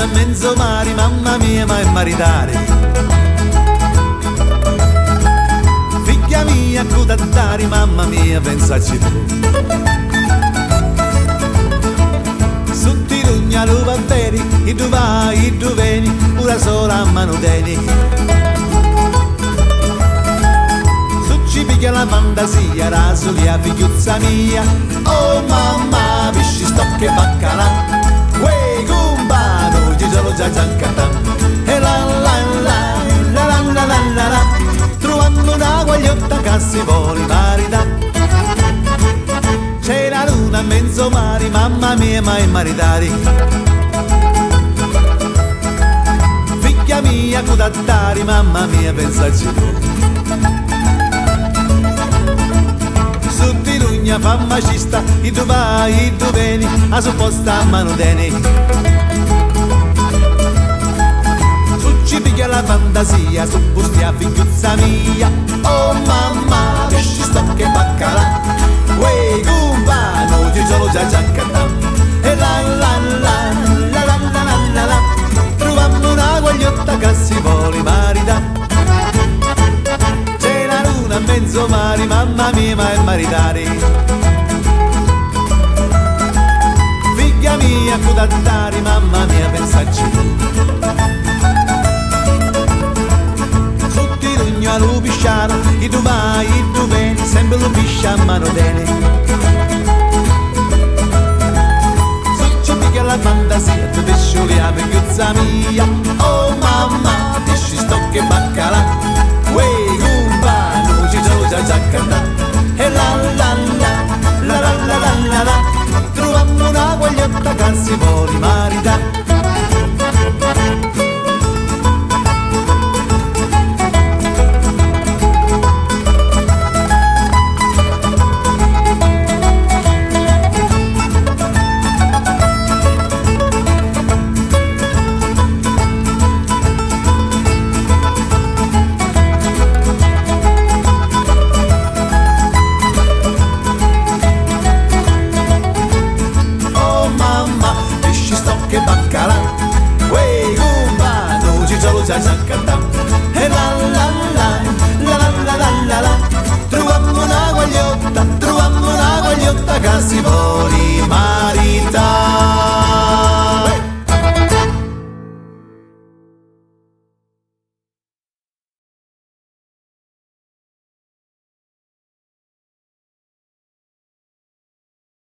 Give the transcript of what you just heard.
luna e mezzo mare, mamma mia, ma è maritare. Figlia mia, cudattari, mamma mia, pensaci tu. Sutti lugna, luva veri, e tu vai, e tu vieni, una sola a mano teni. Ci piglia la fantasia, rasoli a figliuzza mia. Oh mamma, pisci stocche e baccalà. Uè, compano, ci sono già giancata. E la la la, la la la la la la. Trovando una guagliotta che si vuole marita. C'è la luna a mezzo mare, mamma mia, ma è maritari. Figlia mia, cudattari, mamma mia, pensaci tu. Sutti lugna, famma cista, e tu vai, e tu vieni, a supposta a mano teni. Su ci piglia la fantasia, su busti a figliuzza mia. Oh mamma, pesci stocche e baccalà. Uè, compano, ci sono già giaccata. E la la la, la la la la la la. Trovammo una guagliotta che si vuole marita. A mezzo mare, mamma mia, ma è maritare. Figlia mia, cudattari, mamma mia, pensaci tu. Sotto lugno a lupisciano, e tu vai, e tu vieni, sempre lupiscia a mano teni. Su piglia la fantasia, tu pescioli a figliuzza mia. Oh mamma, pesci stocche e baccalà. Uè, giaccata. E la la la, la la la la la la. Trovammo una guagliotta che si vuole marita.